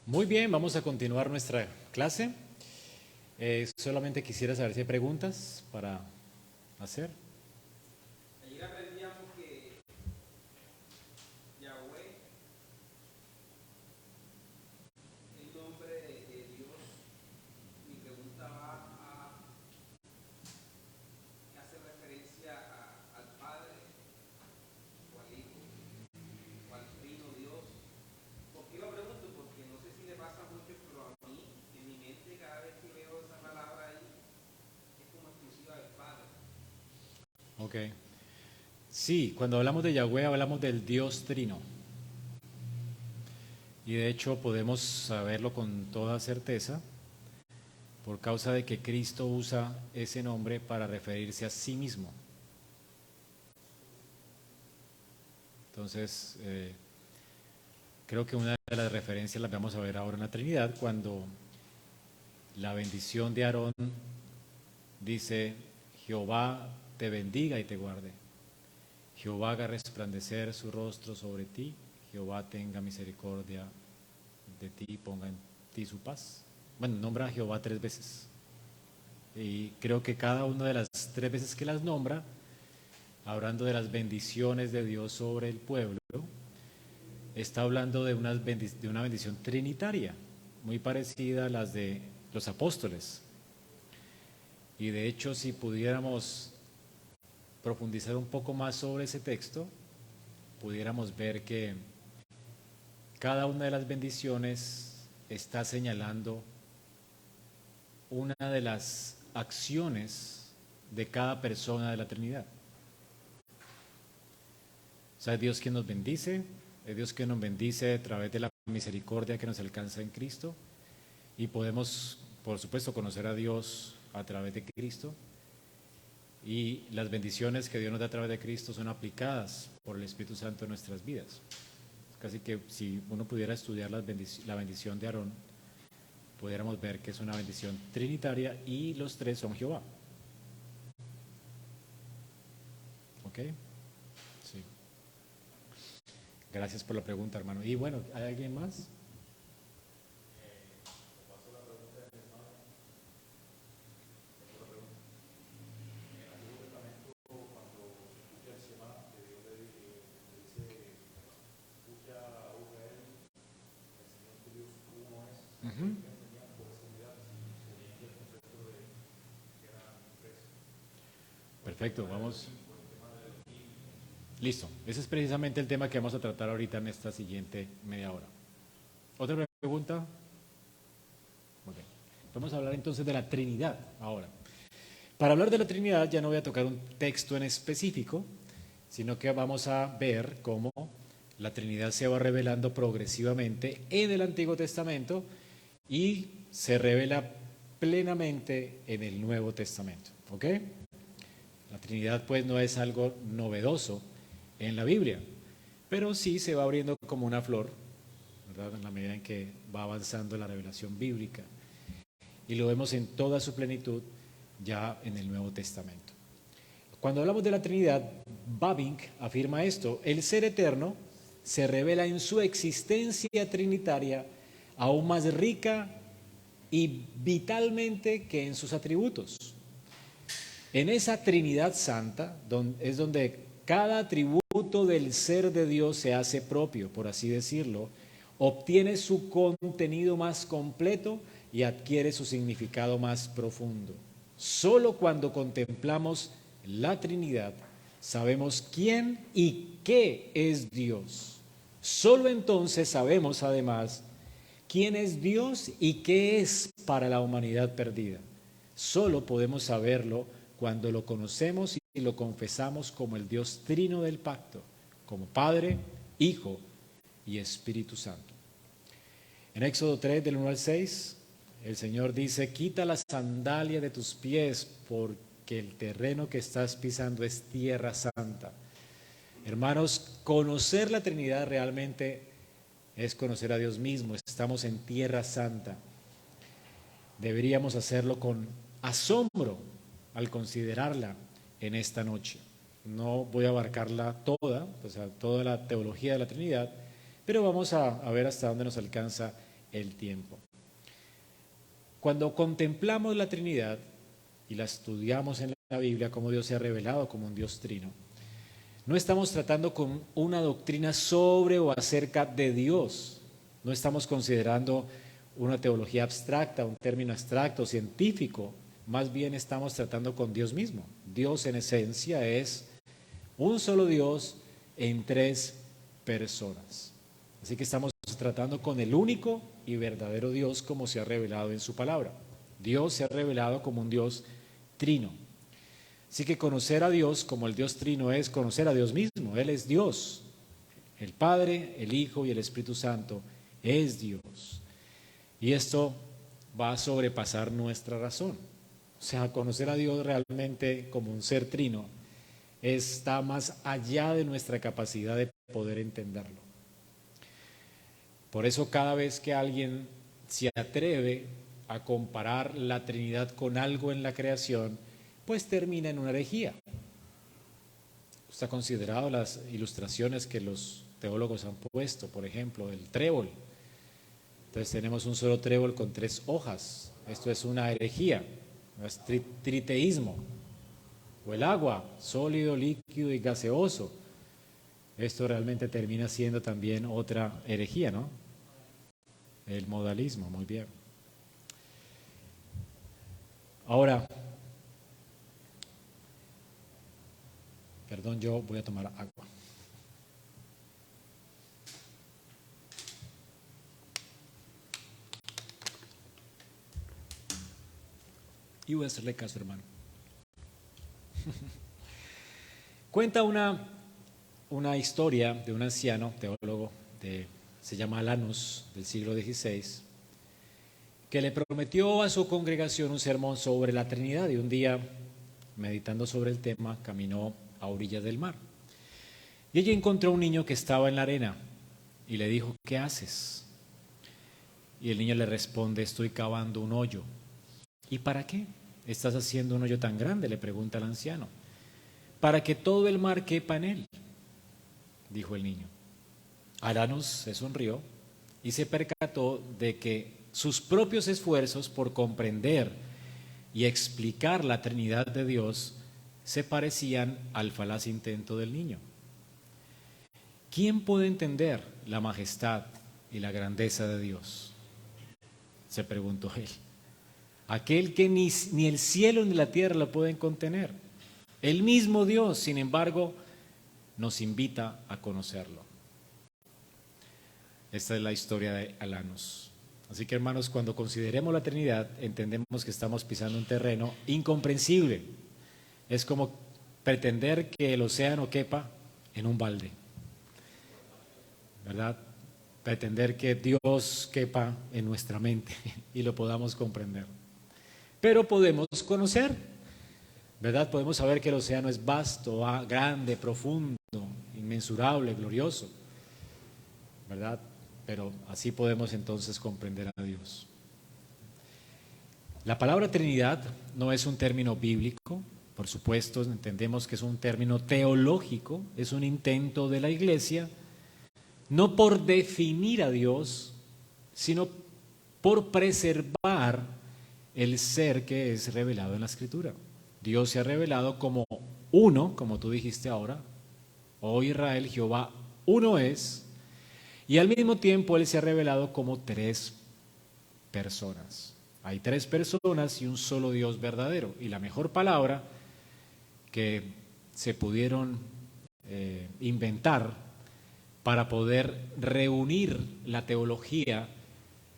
Muy bien, vamos a continuar nuestra clase. Solamente quisiera saber si hay preguntas para hacer. Ayer aprendíamos que Yahweh, el nombre de Dios, mi pregunta va a hacer referencia al Padre o al Hijo o al Trino Dios. ¿Por qué lo pregunto? Porque no sé si le pasa mucho, pero a mí, en mi mente, cada vez que veo esa palabra ahí, es como exclusiva del Padre. Ok. Sí, cuando hablamos de Yahweh hablamos del Dios Trino. Y de hecho podemos saberlo con toda certeza por causa de que Cristo usa ese nombre para referirse a sí mismo. Entonces, creo que una de las referencias las vamos a ver ahora en la Trinidad cuando la bendición de Aarón dice: Jehová te bendiga y te guarde. Jehová haga resplandecer su rostro sobre ti. Jehová tenga misericordia de ti y ponga en ti su paz. Bueno, nombra a Jehová 3 veces. Y creo que cada una de las 3 veces que las nombra, hablando de las bendiciones de Dios sobre el pueblo, está hablando de una bendición trinitaria, muy parecida a las de los apóstoles. Y de hecho, si pudiéramos profundizar un poco más sobre ese texto, pudiéramos ver que cada una de las bendiciones está señalando una de las acciones de cada persona de la Trinidad. O sea, es Dios quien nos bendice, es Dios quien nos bendice a través de la misericordia que nos alcanza en Cristo, y podemos, por supuesto, conocer a Dios a través de Cristo. Y las bendiciones que Dios nos da a través de Cristo son aplicadas por el Espíritu Santo en nuestras vidas. Casi que si uno pudiera estudiar la bendición de Aarón, pudiéramos ver que es una bendición trinitaria y los 3 son Jehová. ¿Ok? Sí. Gracias por la pregunta, hermano. Y bueno, ¿hay alguien más? Uh-huh. Perfecto, vamos. Listo. Ese es precisamente el tema que vamos a tratar ahorita en esta siguiente media hora. ¿Otra pregunta? Ok. Vamos a hablar entonces de la Trinidad ahora. Para hablar de la Trinidad ya no voy a tocar un texto en específico, sino que vamos a ver cómo la Trinidad se va revelando progresivamente en el Antiguo Testamento y se revela plenamente en el Nuevo Testamento. ¿Ok? La Trinidad pues no es algo novedoso en la Biblia, pero sí se va abriendo como una flor, ¿verdad? En la medida en que va avanzando la revelación bíblica. Y lo vemos en toda su plenitud ya en el Nuevo Testamento. Cuando hablamos de la Trinidad, Bavinck afirma esto: el ser eterno se revela en su existencia trinitaria aún más rica y vitalmente que en sus atributos. En esa Trinidad Santa es donde cada atributo del ser de Dios se hace propio, por así decirlo, obtiene su contenido más completo y adquiere su significado más profundo. Solo cuando contemplamos la Trinidad sabemos quién y qué es Dios. Solo entonces sabemos además quién es Dios y qué es para la humanidad perdida. Solo podemos saberlo cuando lo conocemos y lo confesamos como el Dios trino del pacto, como Padre, Hijo y Espíritu Santo. En Éxodo 3, del 1 al 6, el Señor dice: quita la sandalia de tus pies porque el terreno que estás pisando es tierra santa. Hermanos, conocer la Trinidad realmente es conocer a Dios mismo. Estamos en tierra santa. Deberíamos hacerlo con asombro al considerarla en esta noche. No voy a abarcarla toda, o sea, toda la teología de la Trinidad, pero vamos a ver hasta dónde nos alcanza el tiempo. Cuando contemplamos la Trinidad y la estudiamos en la Biblia, como Dios se ha revelado como un Dios trino, no estamos tratando con una doctrina sobre o acerca de Dios. No estamos considerando una teología abstracta, un término abstracto, científico. Más bien estamos tratando con Dios mismo. Dios en esencia es un solo Dios en tres personas. Así que estamos tratando con el único y verdadero Dios como se ha revelado en su palabra. Dios se ha revelado como un Dios trino. Así que conocer a Dios como el Dios trino es conocer a Dios mismo. Él es Dios. El Padre, el Hijo y el Espíritu Santo es Dios. Y esto va a sobrepasar nuestra razón. O sea, conocer a Dios realmente como un ser trino está más allá de nuestra capacidad de poder entenderlo. Por eso cada vez que alguien se atreve a comparar la Trinidad con algo en la creación, pues termina en una herejía. Usted ha considerado las ilustraciones que los teólogos han puesto, por ejemplo, el trébol. Entonces tenemos un solo trébol con 3 hojas. Esto es una herejía, es triteísmo. O el agua, sólido, líquido y gaseoso. Esto realmente termina siendo también otra herejía, ¿no? El modalismo, muy bien. Ahora, perdón, yo voy a tomar agua. Y voy a hacerle caso, hermano. Cuenta una historia de un anciano teólogo, se llama Alanus, del siglo XVI, que le prometió a su congregación un sermón sobre la Trinidad, y un día, meditando sobre el tema, caminó a orillas del mar. Y allí encontró a un niño que estaba en la arena y le dijo: ¿qué haces? Y el niño le responde: estoy cavando un hoyo. ¿Y para qué estás haciendo un hoyo tan grande?, le pregunta el anciano. Para que todo el mar quepa en él, dijo el niño. Alanus se sonrió y se percató de que sus propios esfuerzos por comprender y explicar la Trinidad de Dios se parecían al falaz intento del niño. ¿Quién puede entender la majestad y la grandeza de Dios?, se preguntó él. Aquel que ni el cielo ni la tierra lo pueden contener. El mismo Dios, sin embargo, nos invita a conocerlo. Esta es la historia de Alanus. Así que, hermanos, cuando consideremos la Trinidad, entendemos que estamos pisando un terreno incomprensible. Es como pretender que el océano quepa en un balde, ¿verdad? Pretender que Dios quepa en nuestra mente y lo podamos comprender. Pero podemos conocer, ¿verdad? Podemos saber que el océano es vasto, grande, profundo, inmensurable, glorioso, ¿verdad? Pero así podemos entonces comprender a Dios. La palabra Trinidad no es un término bíblico, por supuesto, entendemos que es un término teológico, es un intento de la Iglesia, no por definir a Dios, sino por preservar el ser que es revelado en la Escritura. Dios se ha revelado como uno, como tú dijiste ahora: oh Israel, Jehová uno es. Y al mismo tiempo Él se ha revelado como 3 personas. Hay 3 personas y un solo Dios verdadero. Y la mejor palabra que se pudieron inventar para poder reunir la teología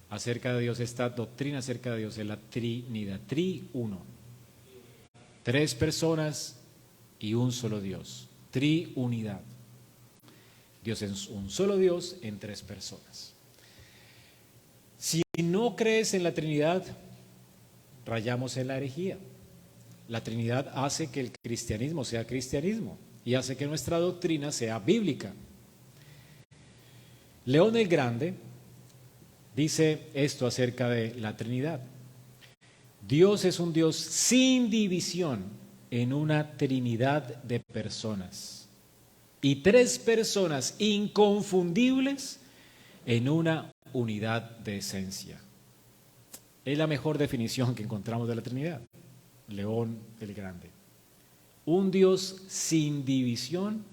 acerca de Dios, esta doctrina acerca de Dios, es la Trinidad, tri-uno. 3 personas y un solo Dios, triunidad. Dios es un solo Dios en 3 personas. Si no crees en la Trinidad, rayamos en la herejía. La Trinidad hace que el cristianismo sea cristianismo y hace que nuestra doctrina sea bíblica. León el Grande dice esto acerca de la Trinidad: Dios es un Dios sin división en una trinidad de personas, y 3 personas inconfundibles en una unidad de esencia. Es la mejor definición que encontramos de la Trinidad. León el Grande. Un Dios sin división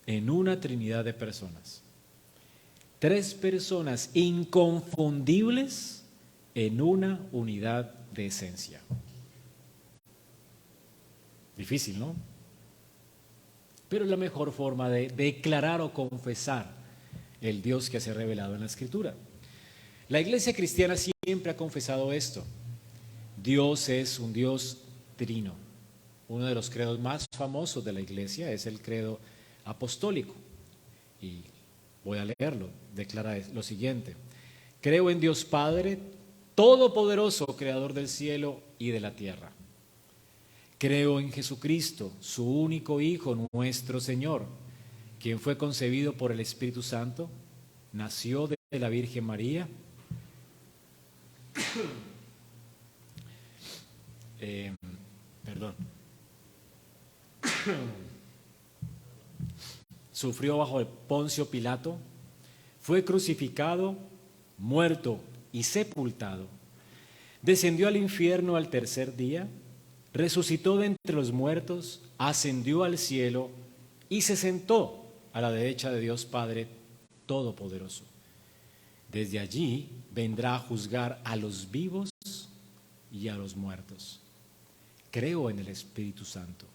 en una Trinidad de personas. Tres personas inconfundibles en una unidad de esencia. Difícil, ¿no? Pero es la mejor forma de declarar o confesar el Dios que se ha revelado en la Escritura. La Iglesia cristiana siempre ha confesado esto. Dios es un Dios trino. Uno de los credos más famosos de la Iglesia es el credo apostólico. Y voy a leerlo. Declara lo siguiente: creo en Dios Padre, todopoderoso, creador del cielo y de la tierra. Creo en Jesucristo, su único Hijo, nuestro Señor, quien fue concebido por el Espíritu Santo, nació de la Virgen María, sufrió bajo el Poncio Pilato, fue crucificado, muerto y sepultado, descendió al infierno al tercer día, resucitó de entre los muertos, ascendió al cielo y se sentó a la derecha de Dios Padre Todopoderoso. Desde allí vendrá a juzgar a los vivos y a los muertos. Creo en el Espíritu Santo,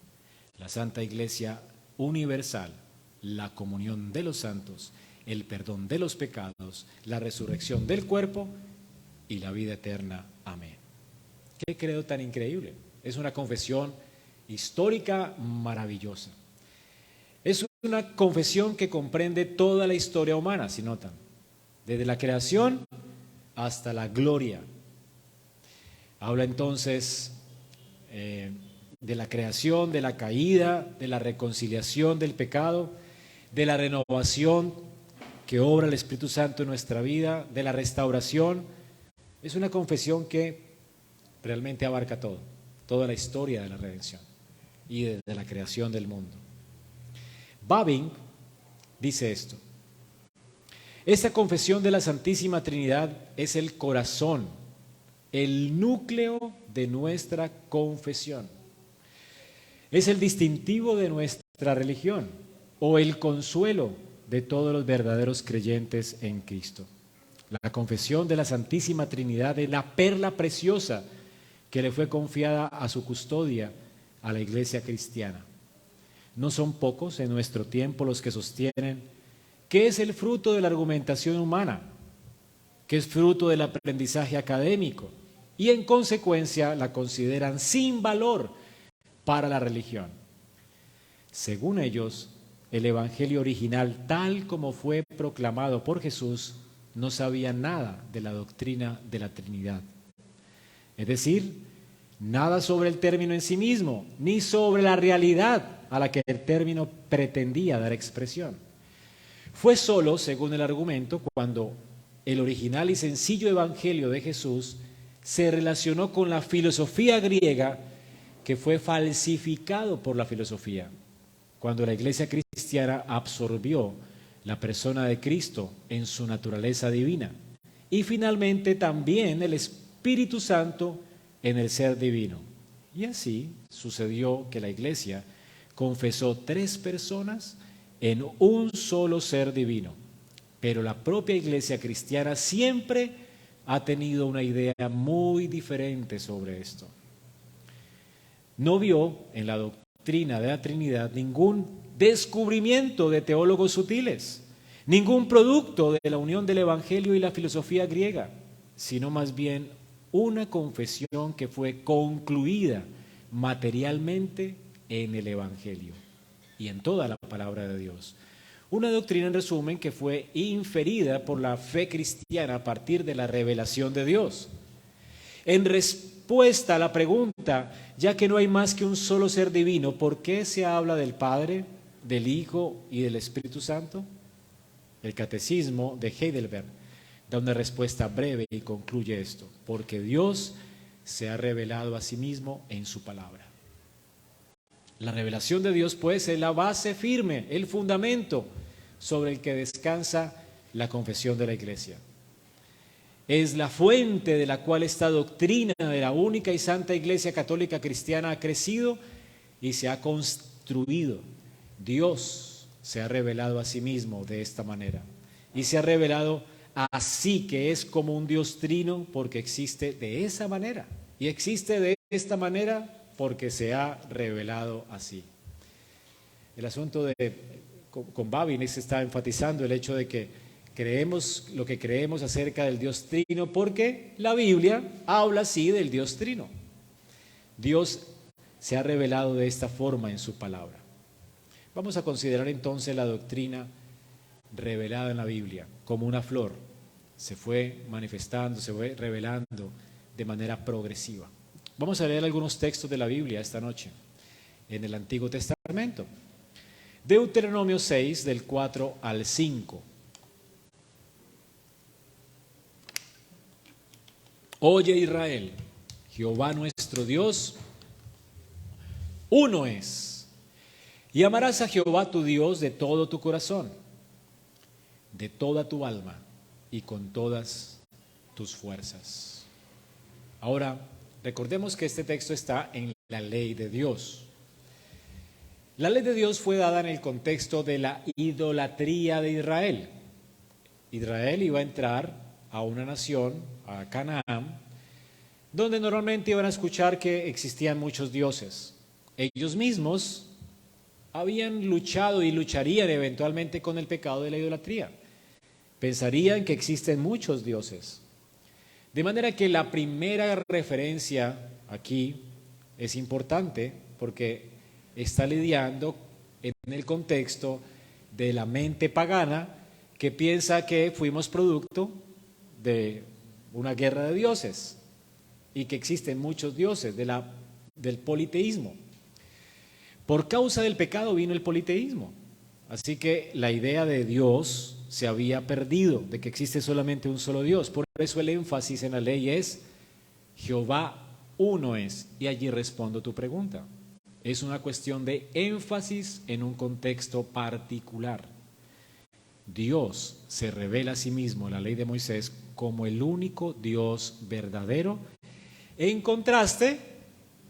la Santa Iglesia universal, la comunión de los santos, el perdón de los pecados, la resurrección del cuerpo y la vida eterna. Amén. ¿Qué credo tan increíble? Es una confesión histórica maravillosa. Es una confesión que comprende toda la historia humana, si notan, desde la creación hasta la gloria. Habla entonces de la creación, de la caída, de la reconciliación del pecado, de la renovación que obra el Espíritu Santo en nuestra vida, de la restauración. Es una confesión que realmente abarca todo, toda la historia de la redención y de la creación del mundo. Bavinck dice esto: esta confesión de la Santísima Trinidad es el corazón, el núcleo de nuestra confesión. Es el distintivo de nuestra religión o el consuelo de todos los verdaderos creyentes en Cristo. La confesión de la Santísima Trinidad es la perla preciosa que le fue confiada a su custodia a la Iglesia cristiana. No son pocos en nuestro tiempo los que sostienen que es el fruto de la argumentación humana, que es fruto del aprendizaje académico y en consecuencia la consideran sin valor para la religión. Según ellos, el Evangelio original, tal como fue proclamado por Jesús, no sabía nada de la doctrina de la Trinidad. Es decir, nada sobre el término en sí mismo, ni sobre la realidad a la que el término pretendía dar expresión. Fue solo, según el argumento, cuando el original y sencillo Evangelio de Jesús se relacionó con la filosofía griega, que fue falsificado por la filosofía, cuando la Iglesia cristiana absorbió la persona de Cristo en su naturaleza divina, y finalmente también el Espíritu Santo en el ser divino. Y así sucedió que la Iglesia confesó tres personas en un solo ser divino. Pero la propia Iglesia cristiana siempre ha tenido una idea muy diferente sobre esto. No vio en la doctrina de la Trinidad ningún descubrimiento de teólogos sutiles, ningún producto de la unión del Evangelio y la filosofía griega, sino más bien una confesión que fue concluida materialmente en el Evangelio y en toda la palabra de Dios. Una doctrina, en resumen, que fue inferida por la fe cristiana a partir de la revelación de Dios. En respuesta a la pregunta, ya que no hay más que un solo ser divino, ¿por qué se habla del Padre, del Hijo y del Espíritu Santo? El Catecismo de Heidelberg da una respuesta breve y concluye esto: porque Dios se ha revelado a sí mismo en su palabra. La revelación de Dios, pues, es la base firme, el fundamento sobre el que descansa la confesión de la Iglesia. Es la fuente de la cual esta doctrina de la única y santa Iglesia Católica Cristiana ha crecido y se ha construido. Dios se ha revelado a sí mismo de esta manera y se ha revelado así, que es como un Dios trino porque existe de esa manera y existe de esta manera porque se ha revelado así. El asunto con Babin se está enfatizando el hecho de que creemos lo que creemos acerca del Dios trino porque la Biblia habla así del Dios trino. Dios se ha revelado de esta forma en su palabra. Vamos a considerar entonces la doctrina revelada en la Biblia como una flor. Se fue manifestando, se fue revelando de manera progresiva. Vamos a leer algunos textos de la Biblia esta noche en el Antiguo Testamento. Deuteronomio 6, del 4 al 5. Oye Israel, Jehová nuestro Dios, uno es. Y amarás a Jehová tu Dios de todo tu corazón, de toda tu alma y con todas tus fuerzas. Ahora, recordemos que este texto está en la ley de Dios. La ley de Dios fue dada en el contexto de la idolatría de Israel. Israel iba a entrar a una nación, a Canaán, donde normalmente iban a escuchar que existían muchos dioses. Ellos mismos habían luchado y lucharían eventualmente con el pecado de la idolatría. Pensarían que existen muchos dioses. De manera que la primera referencia aquí es importante porque está lidiando en el contexto de la mente pagana que piensa que fuimos producto de una guerra de dioses y que existen muchos dioses, del politeísmo. Por causa del pecado vino el politeísmo. Así que la idea de Dios se había perdido, de que existe solamente un solo Dios. Por eso el énfasis en la ley es Jehová uno es. Y allí respondo tu pregunta. Es una cuestión de énfasis en un contexto particular. Dios se revela a sí mismo en la ley de Moisés como el único Dios verdadero, en contraste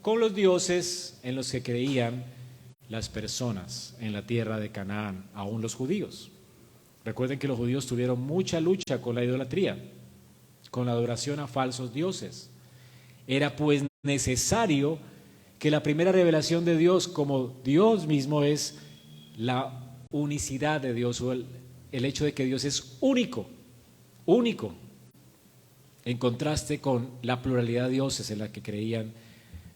con los dioses en los que creían las personas en la tierra de Canaán, aún los judíos. Recuerden que los judíos tuvieron mucha lucha con la idolatría, con la adoración a falsos dioses. Era pues necesario que la primera revelación de Dios como Dios mismo es la unicidad de Dios, o el hecho de que Dios es único, único, en contraste con la pluralidad de dioses en la que creían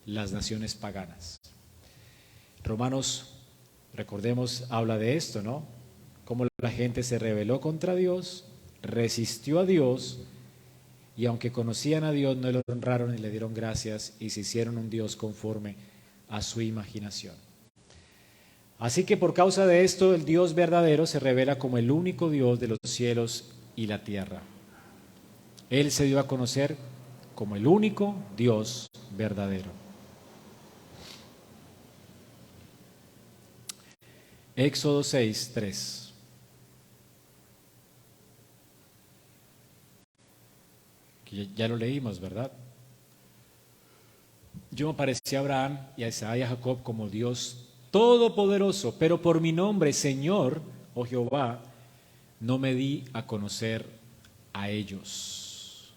las naciones paganas. Romanos, recordemos, habla de esto, ¿no? Cómo la gente se rebeló contra Dios, resistió a Dios, y aunque conocían a Dios, no lo honraron ni le dieron gracias, y se hicieron un Dios conforme a su imaginación. Así que por causa de esto, el Dios verdadero se revela como el único Dios de los cielos y la tierra. Él se dio a conocer como el único Dios verdadero. Éxodo 6, 3. Ya lo leímos, ¿verdad? Yo me parecí a Abraham y a Isaac y a Jacob como Dios todopoderoso, pero por mi nombre, Señor, oh Jehová, no me di a conocer a ellos.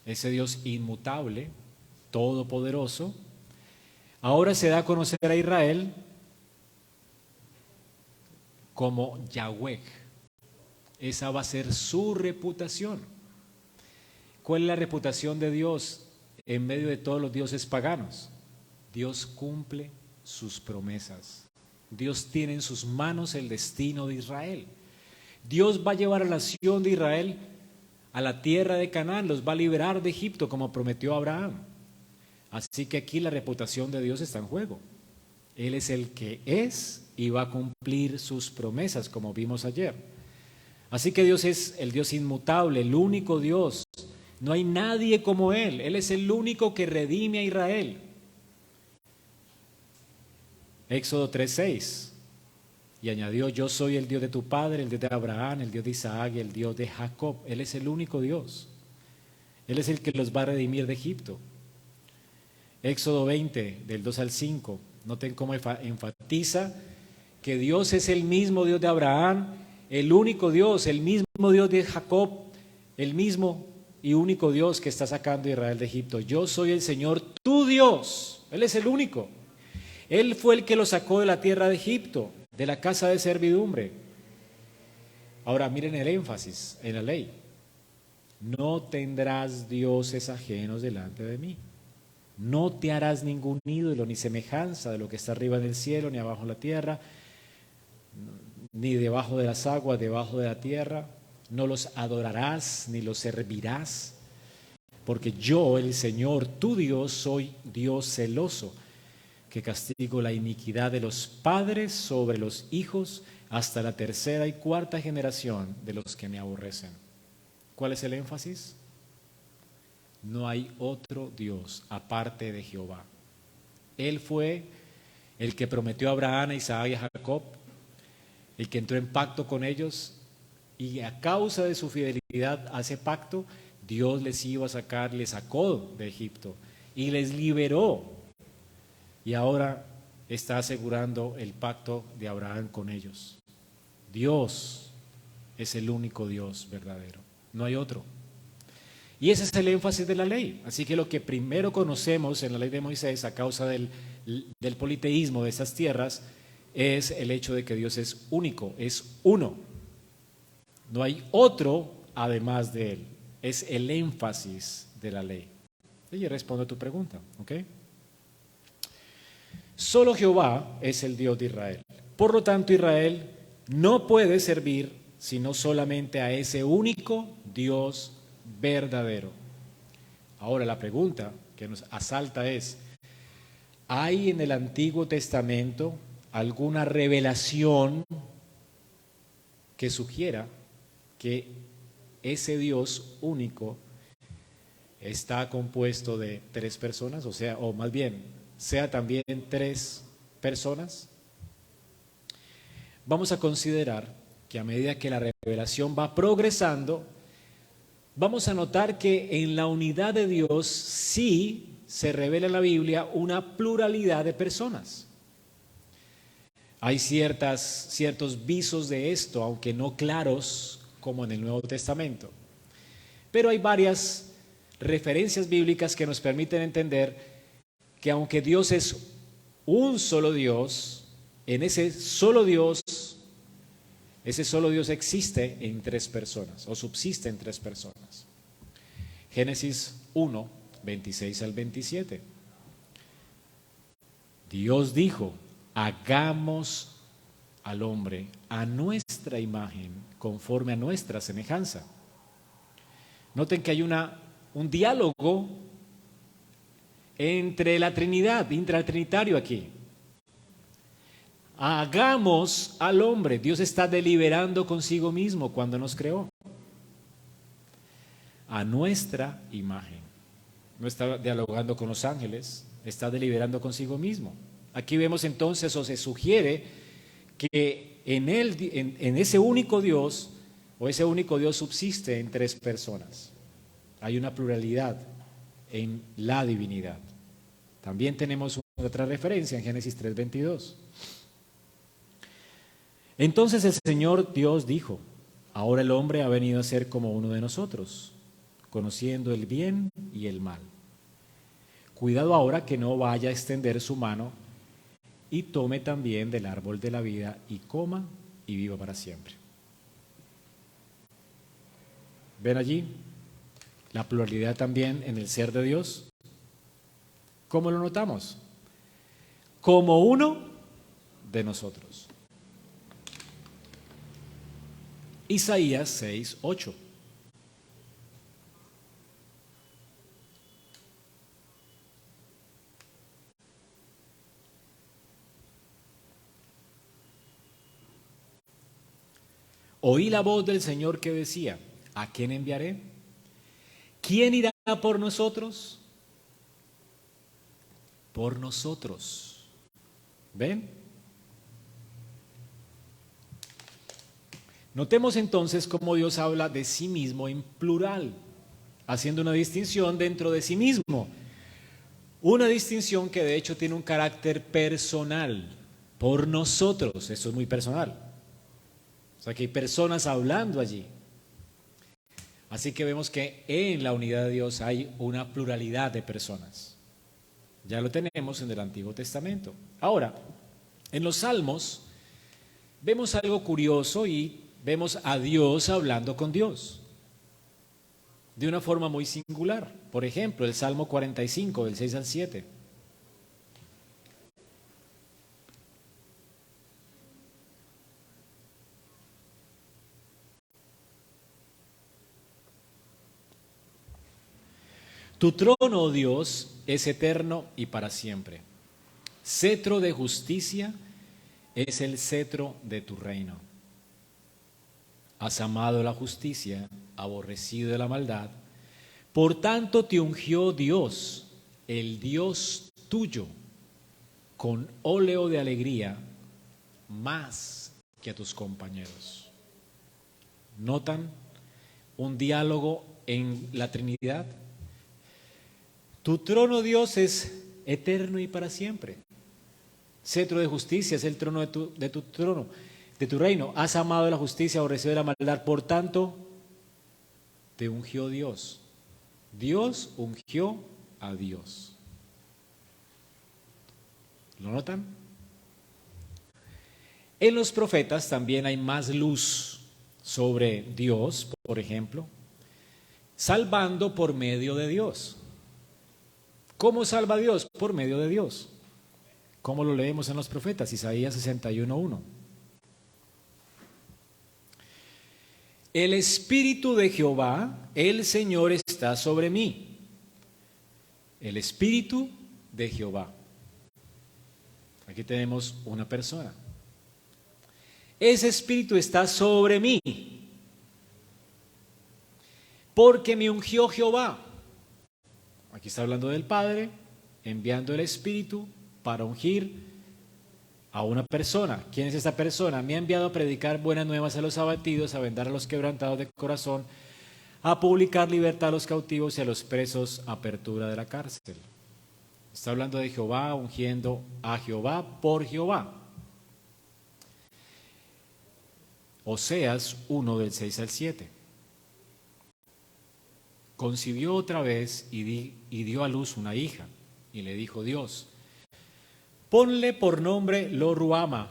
Ese Dios inmutable, todopoderoso, ahora se da a conocer a Israel como Yahweh. Esa va a ser su reputación. ¿Cuál es la reputación de Dios en medio de todos los dioses paganos? Dios cumple sus promesas. Dios tiene en sus manos el destino de Israel. Dios va a llevar a la nación de Israel a la tierra de Canaán, los va a liberar de Egipto como prometió Abraham. Así que aquí la reputación de Dios está en juego. Él es el que es y va a cumplir sus promesas, como vimos ayer. Así que Dios es el Dios inmutable, el único Dios. No hay nadie como Él. Él es el único que redime a Israel. Éxodo 3:6. Y añadió, yo soy el Dios de tu padre, el Dios de Abraham, el Dios de Isaac y el Dios de Jacob. Él es el único Dios. Él es el que los va a redimir de Egipto. Éxodo 20, del 2 al 5. Noten cómo enfatiza que Dios es el mismo Dios de Abraham, el único Dios, el mismo Dios de Jacob, el mismo y único Dios que está sacando a Israel de Egipto. Yo soy el Señor, tu Dios. Él es el único. Él fue el que lo sacó de la tierra de Egipto, de la casa de servidumbre. Ahora miren el énfasis en la ley. No tendrás dioses ajenos delante de mí. No te harás ningún ídolo ni semejanza de lo que está arriba en el cielo, ni abajo en la tierra, ni debajo de las aguas, debajo de la tierra. No los adorarás ni los servirás, porque yo, el Señor, tu Dios, soy Dios celoso, que castigo la iniquidad de los padres sobre los hijos hasta la tercera y cuarta generación de los que me aborrecen. ¿Cuál es el énfasis? No hay otro Dios aparte de Jehová. Él fue el que prometió a Abraham, a Isaac y a Jacob, el que entró en pacto con ellos, y a causa de su fidelidad a ese pacto, Dios les iba a sacar, les sacó de Egipto y les liberó. Y ahora está asegurando el pacto de Abraham con ellos. Dios es el único Dios verdadero, no hay otro. Y ese es el énfasis de la ley. Así que lo que primero conocemos en la ley de Moisés a causa del politeísmo de esas tierras es el hecho de que Dios es único, es uno. No hay otro además de Él. Es el énfasis de la ley. Y yo respondo a tu pregunta, ¿ok? Solo Jehová es el Dios de Israel. Por lo tanto, Israel no puede servir sino solamente a ese único Dios verdadero. Ahora la pregunta que nos asalta es, ¿hay en el Antiguo Testamento alguna revelación que sugiera que ese Dios único está compuesto de tres personas? O sea, o más bien, sea también tres personas. Vamos a considerar que a medida que la revelación va progresando, vamos a notar que en la unidad de Dios sí se revela en la Biblia una pluralidad de personas. Hay ciertos visos de esto, aunque no claros como en el Nuevo Testamento. Pero hay varias referencias bíblicas que nos permiten entender que aunque Dios es un solo Dios, en ese solo Dios existe en tres personas o subsiste en tres personas. Génesis 1, 26 al 27. Dios dijo, hagamos al hombre a nuestra imagen, conforme a nuestra semejanza. Noten que hay un diálogo entre la Trinidad, intratrinitario aquí. Hagamos al hombre. Dios está deliberando consigo mismo cuando nos creó. A nuestra imagen. No está dialogando con los ángeles, está deliberando consigo mismo. Aquí vemos entonces, o se sugiere, que en ese único Dios, o ese único Dios subsiste en tres personas. Hay una pluralidad en la divinidad. También tenemos otra referencia en Génesis 3:22. Entonces el Señor Dios dijo, ahora el hombre ha venido a ser como uno de nosotros, conociendo el bien y el mal. Cuidado ahora que no vaya a extender su mano y tome también del árbol de la vida y coma y viva para siempre. ¿Ven allí la pluralidad también en el ser de Dios? ¿Cómo lo notamos? Como uno de nosotros. Isaías 6:8. Oí la voz del Señor que decía, ¿a quién enviaré? ¿Quién irá por nosotros? Por nosotros. ¿Ven? Notemos entonces cómo Dios habla de sí mismo en plural, haciendo una distinción dentro de sí mismo. Una distinción que de hecho tiene un carácter personal, por nosotros, eso es muy personal. O sea que hay personas hablando allí. Así que vemos que en la unidad de Dios hay una pluralidad de personas. Ya lo tenemos en el Antiguo Testamento. Ahora, en los Salmos vemos algo curioso y vemos a Dios hablando con Dios de una forma muy singular. Por ejemplo, el Salmo 45, del 6 al 7. Tu trono, oh Dios, es eterno y para siempre. Cetro de justicia es el cetro de tu reino. Has amado la justicia, aborrecido la maldad. Por tanto te ungió Dios, el Dios tuyo, con óleo de alegría más que a tus compañeros. ¿Notan un diálogo en la Trinidad? Tu trono, Dios, es eterno y para siempre. Cetro de justicia es el trono de tu trono, de tu reino. Has amado la justicia, aborrecido la maldad. Por tanto, te ungió Dios. Dios ungió a Dios. ¿Lo notan? En los profetas también hay más luz sobre Dios, por ejemplo, salvando por medio de Dios. ¿Cómo salva Dios? Por medio de Dios. ¿Cómo lo leemos en los profetas? Isaías 61:1. El Espíritu de Jehová, el Señor, está sobre mí. El Espíritu de Jehová. Aquí tenemos una persona. Ese Espíritu está sobre mí, porque me ungió Jehová. Aquí está hablando del Padre, enviando el Espíritu para ungir a una persona. ¿Quién es esta persona? Me ha enviado a predicar buenas nuevas a los abatidos, a vendar a los quebrantados de corazón, a publicar libertad a los cautivos y a los presos, apertura de la cárcel. Está hablando de Jehová, ungiendo a Jehová por Jehová. Oseas 1 del 6 al 7. Concibió otra vez y dio a luz una hija, y le dijo Dios: ponle por nombre Lo-Ruama,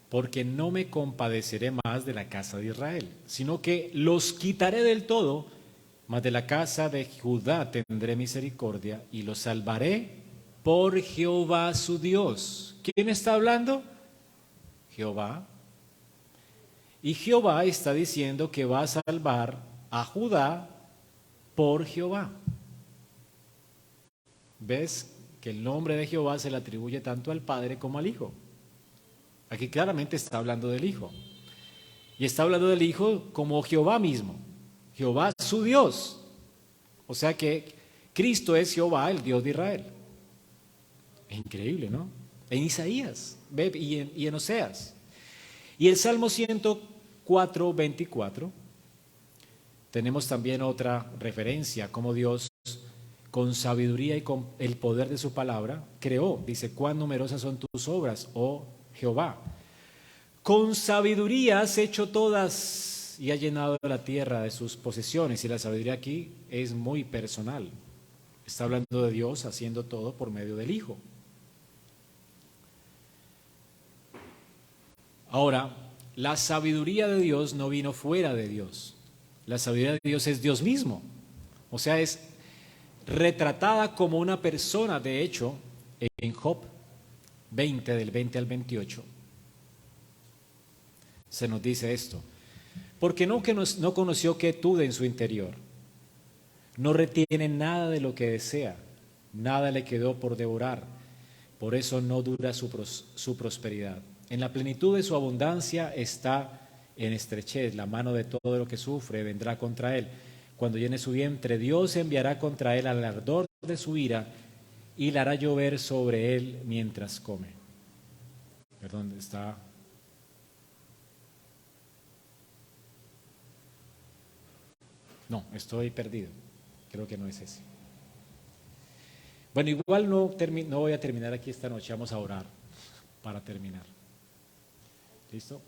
porque no me compadeceré más de la casa de Israel, sino que los quitaré del todo, mas de la casa de Judá tendré misericordia y los salvaré por Jehová su Dios. ¿Quién está hablando? Jehová. Y Jehová está diciendo que va a salvar a Judá por Jehová. ¿Ves que el nombre de Jehová se le atribuye tanto al Padre como al Hijo? Aquí claramente está hablando del Hijo. Y está hablando del Hijo como Jehová mismo. Jehová su Dios. O sea que Cristo es Jehová, el Dios de Israel. Es increíble, ¿no? En Isaías y en Oseas. Y el Salmo 104, 24, tenemos también otra referencia, como Dios, con sabiduría y con el poder de su palabra, creó. Dice: cuán numerosas son tus obras, oh Jehová. Con sabiduría has hecho todas y has llenado la tierra de sus posesiones. Y la sabiduría aquí es muy personal. Está hablando de Dios haciendo todo por medio del Hijo. Ahora, la sabiduría de Dios no vino fuera de Dios. La sabiduría de Dios es Dios mismo. O sea, es retratada como una persona. De hecho, en Job 20, del 20 al 28, se nos dice esto: porque no conoció quietud en su interior, no retiene nada de lo que desea, nada le quedó por devorar, por eso no dura su prosperidad. En la plenitud de su abundancia está en estrechez, la mano de todo lo que sufre vendrá contra él. Cuando llene su vientre, Dios enviará contra él al ardor de su ira y la hará llover sobre él mientras come. Perdón, está. No, estoy perdido. Creo que no es ese. Bueno, igual no voy a terminar aquí esta noche, vamos a orar para terminar. ¿Listo?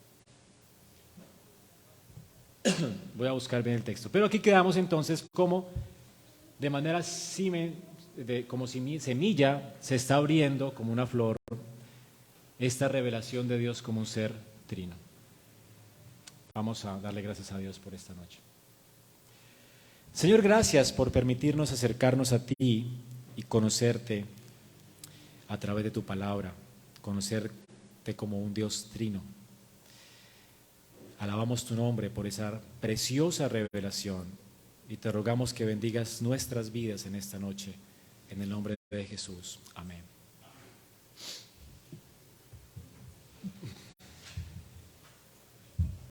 Voy a buscar bien el texto. Pero aquí quedamos entonces como de manera como semilla se está abriendo como una flor esta revelación de Dios como un ser trino. Vamos a darle gracias a Dios por esta noche. Señor, gracias por permitirnos acercarnos a ti y conocerte a través de tu palabra, conocerte como un Dios trino. Alabamos tu nombre por esa preciosa revelación y te rogamos que bendigas nuestras vidas en esta noche, en el nombre de Jesús. Amén.